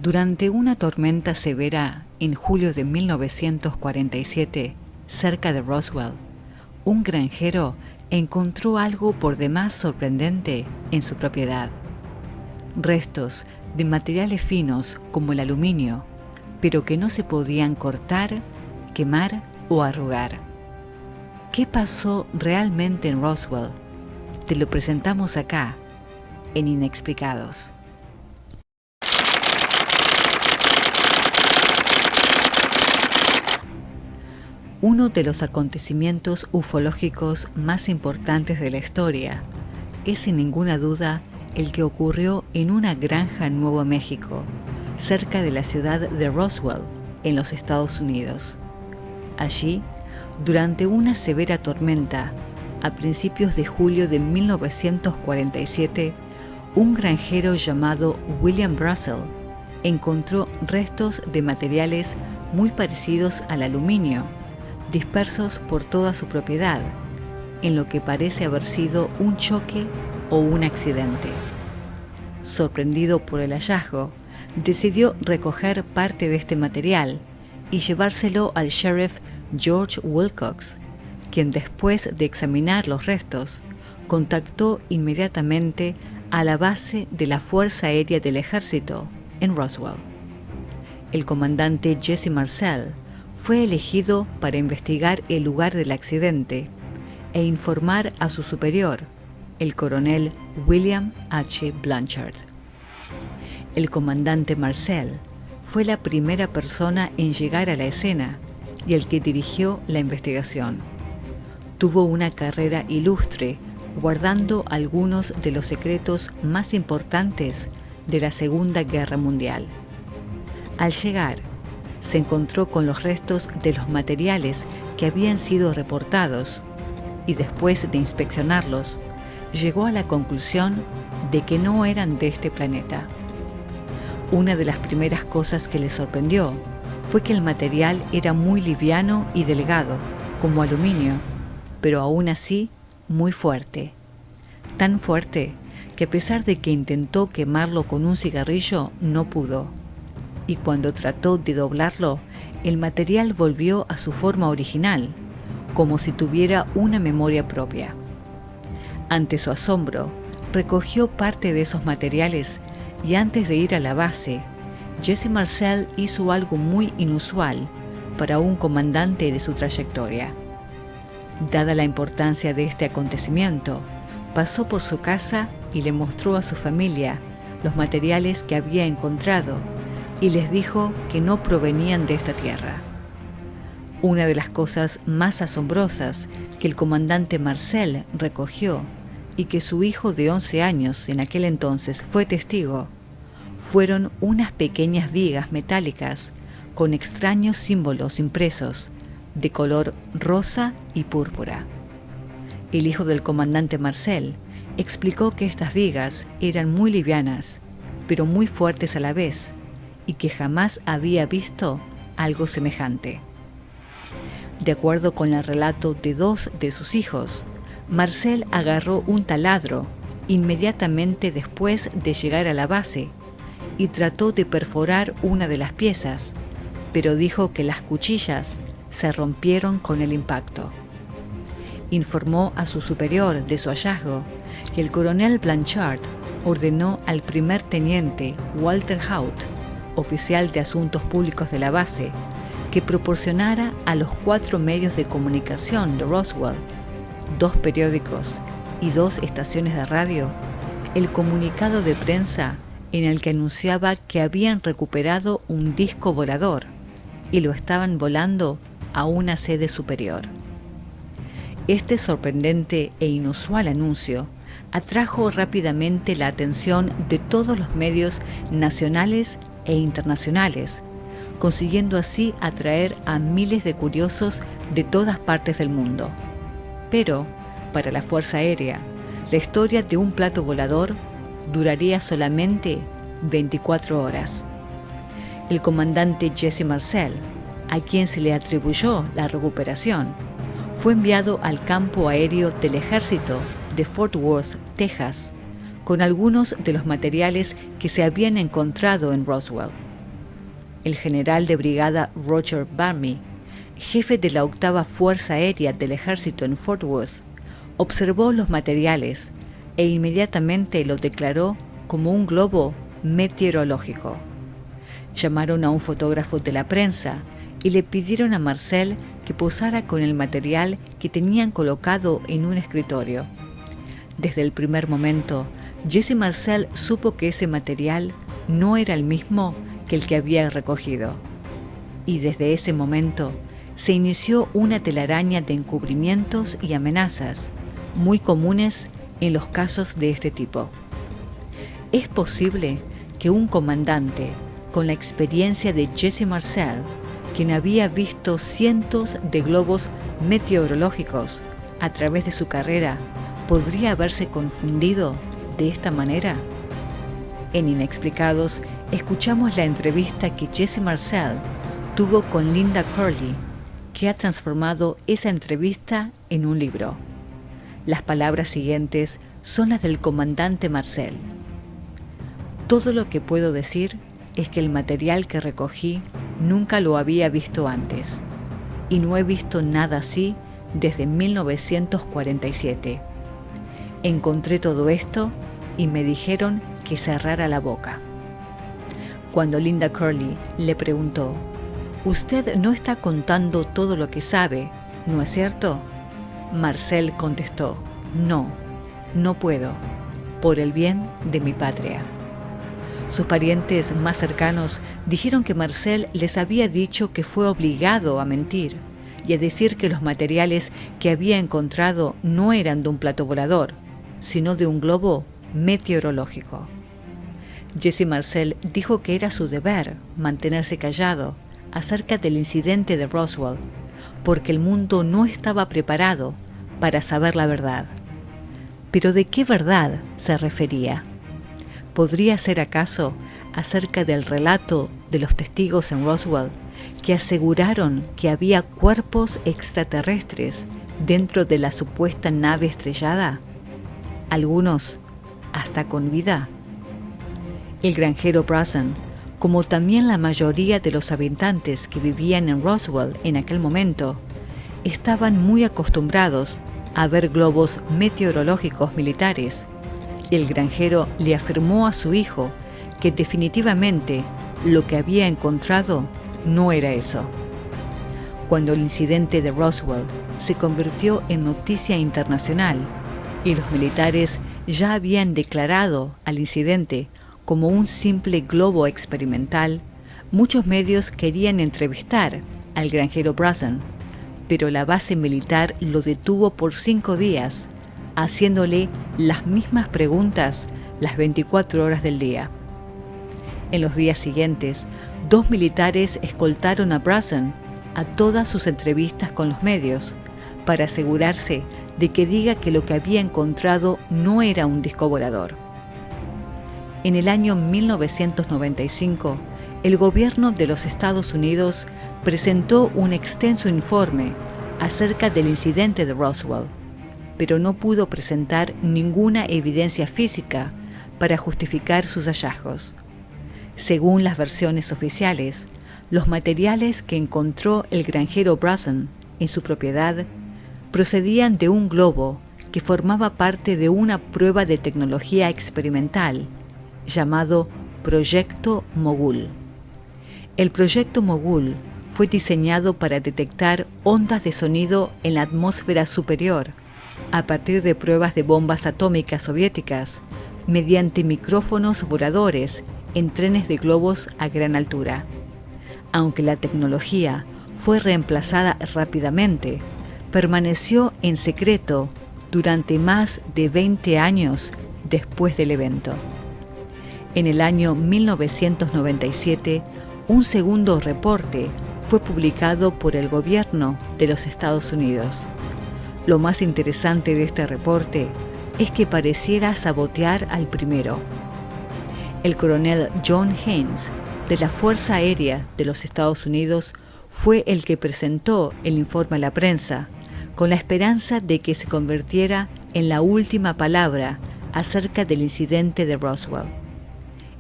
Durante una tormenta severa en julio de 1947, cerca de Roswell, un granjero encontró algo por demás sorprendente en su propiedad. Restos de materiales finos como el aluminio, pero que no se podían cortar, quemar o arrugar. ¿Qué pasó realmente en Roswell? Te lo presentamos acá, en Inexplicados. Uno de los acontecimientos ufológicos más importantes de la historia es sin ninguna duda el que ocurrió en una granja en Nuevo México, cerca de la ciudad de Roswell, en los Estados Unidos. Allí, durante una severa tormenta, a principios de julio de 1947, un granjero llamado William Brazel encontró restos de materiales muy parecidos al aluminio, dispersos por toda su propiedad, en lo que parece haber sido un choque o un accidente. Sorprendido por el hallazgo, decidió recoger parte de este material y llevárselo al sheriff George Wilcox, quien después de examinar los restos, contactó inmediatamente a la base de la Fuerza Aérea del Ejército en Roswell. El comandante Jesse Marcel fue elegido para investigar el lugar del accidente e informar a su superior, el coronel William H. Blanchard. El comandante Marcel fue la primera persona en llegar a la escena y el que dirigió la investigación. Tuvo una carrera ilustre, guardando algunos de los secretos más importantes de la Segunda Guerra Mundial. Al llegar, se encontró con los restos de los materiales que habían sido reportados y después de inspeccionarlos, llegó a la conclusión de que no eran de este planeta. Una de las primeras cosas que le sorprendió fue que el material era muy liviano y delgado, como aluminio, pero aún así muy fuerte. Tan fuerte que a pesar de que intentó quemarlo con un cigarrillo, no pudo. Y cuando trató de doblarlo, el material volvió a su forma original, como si tuviera una memoria propia. Ante su asombro, recogió parte de esos materiales y antes de ir a la base, Jesse Marcel hizo algo muy inusual para un comandante de su trayectoria. Dada la importancia de este acontecimiento, pasó por su casa y le mostró a su familia los materiales que había encontrado y les dijo que no provenían de esta tierra. Una de las cosas más asombrosas que el comandante Marcel recogió y que su hijo de 11 años en aquel entonces fue testigo, fueron unas pequeñas vigas metálicas con extraños símbolos impresos de color rosa y púrpura. El hijo del comandante Marcel explicó que estas vigas eran muy livianas, pero muy fuertes a la vez, y que jamás había visto algo semejante. De acuerdo con el relato de dos de sus hijos, Marcel agarró un taladro inmediatamente después de llegar a la base y trató de perforar una de las piezas, pero dijo que las cuchillas se rompieron con el impacto. Informó a su superior de su hallazgo que el coronel Blanchard ordenó al primer teniente Walter Haut, oficial de asuntos públicos de la base, que proporcionara a los 4 medios de comunicación de Roswell, 2 periódicos y 2 estaciones de radio, el comunicado de prensa en el que anunciaba que habían recuperado un disco volador y lo estaban volando a una sede superior. Este sorprendente e inusual anuncio atrajo rápidamente la atención de todos los medios nacionales e internacionales, consiguiendo así atraer a miles de curiosos de todas partes del mundo. Pero, para la Fuerza Aérea, la historia de un plato volador duraría solamente 24 horas. El comandante Jesse Marcel, a quien se le atribuyó la recuperación, fue enviado al campo aéreo del ejército de Fort Worth, Texas, con algunos de los materiales que se habían encontrado en Roswell. el general de brigada Roger Barmy, jefe de la 8ª Fuerza Aérea del Ejército en Fort Worth, observó los materiales e inmediatamente lo declaró como un globo meteorológico. Llamaron a un fotógrafo de la prensa y le pidieron a Marcel que posara con el material que tenían colocado en un escritorio. Desde el primer momento, Jesse Marcel supo que ese material no era el mismo que el que había recogido. Y desde ese momento se inició una telaraña de encubrimientos y amenazas, muy comunes en los casos de este tipo. ¿Es posible que un comandante con la experiencia de Jesse Marcel, quien había visto cientos de globos meteorológicos a través de su carrera, podría haberse confundido de esta manera? En Inexplicados, escuchamos la entrevista que Jesse Marcel tuvo con Linda Curley, que ha transformado esa entrevista en un libro. Las palabras siguientes son las del comandante Marcel. Todo lo que puedo decir es que el material que recogí nunca lo había visto antes, y no he visto nada así desde 1947. Encontré todo esto y me dijeron que cerrara la boca. Cuando Linda Curley le preguntó: «Usted no está contando todo lo que sabe, ¿no es cierto?», Marcel contestó: no puedo, por el bien de mi patria». Sus parientes más cercanos dijeron que Marcel les había dicho que fue obligado a mentir y a decir que los materiales que había encontrado no eran de un plato volador, sino de un globo meteorológico. Jesse Marcel dijo que era su deber mantenerse callado acerca del incidente de Roswell, porque el mundo no estaba preparado para saber la verdad. ¿Pero de qué verdad se refería? ¿Podría ser acaso acerca del relato de los testigos en Roswell que aseguraron que había cuerpos extraterrestres dentro de la supuesta nave estrellada? Algunos hasta con vida. El granjero Brunson, como también la mayoría de los habitantes que vivían en Roswell en aquel momento, estaban muy acostumbrados a ver globos meteorológicos militares, y el granjero le afirmó a su hijo que definitivamente lo que había encontrado no era eso. Cuando el incidente de Roswell se convirtió en noticia internacional y los militares ya habían declarado al incidente como un simple globo experimental, muchos medios querían entrevistar al granjero Brunson, pero la base militar lo detuvo por 5 días, haciéndole las mismas preguntas las 24 horas del día. En los días siguientes, 2 militares escoltaron a Brunson a todas sus entrevistas con los medios para asegurarse de que diga que lo que había encontrado no era un disco volador. En el año 1995, el gobierno de los Estados Unidos presentó un extenso informe acerca del incidente de Roswell, pero no pudo presentar ninguna evidencia física para justificar sus hallazgos. Según las versiones oficiales, los materiales que encontró el granjero Brunson en su propiedad procedían de un globo que formaba parte de una prueba de tecnología experimental llamado Proyecto Mogul. El Proyecto Mogul fue diseñado para detectar ondas de sonido en la atmósfera superior a partir de pruebas de bombas atómicas soviéticas mediante micrófonos voladores en trenes de globos a gran altura. Aunque la tecnología fue reemplazada rápidamente, permaneció en secreto durante más de 20 años después del evento. En el año 1997, un segundo reporte fue publicado por el gobierno de los Estados Unidos. Lo más interesante de este reporte es que pareciera sabotear al primero. El coronel John Haynes, de la Fuerza Aérea de los Estados Unidos, fue el que presentó el informe a la prensa, con la esperanza de que se convirtiera en la última palabra acerca del incidente de Roswell.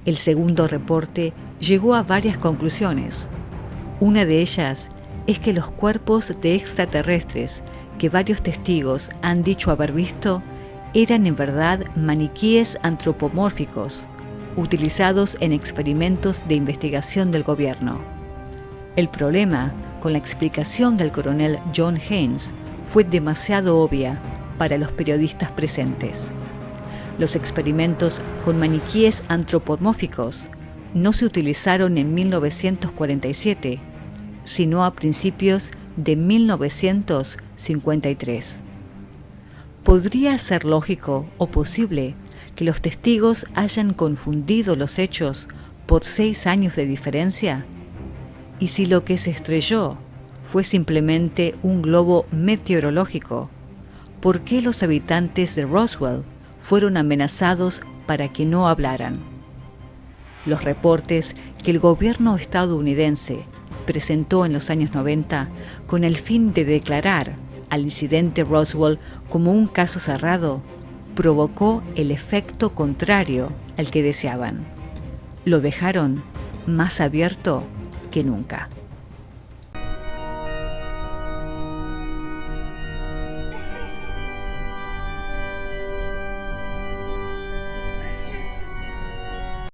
El segundo reporte llegó a varias conclusiones. Una de ellas es que los cuerpos de extraterrestres que varios testigos han dicho haber visto eran en verdad maniquíes antropomórficos, utilizados en experimentos de investigación del gobierno. El problema con la explicación del coronel John Haynes fue demasiado obvia para los periodistas presentes. Los experimentos con maniquíes antropomórficos no se utilizaron en 1947, sino a principios de 1953. ¿Podría ser lógico o posible que los testigos hayan confundido los hechos por 6 años de diferencia? ¿Y si lo que se estrelló fue simplemente un globo meteorológico? ¿Por qué los habitantes de Roswell fueron amenazados para que no hablaran? Los reportes que el gobierno estadounidense presentó en los años 90 con el fin de declarar al incidente Roswell como un caso cerrado provocó el efecto contrario al que deseaban. Lo dejaron más abierto que nunca.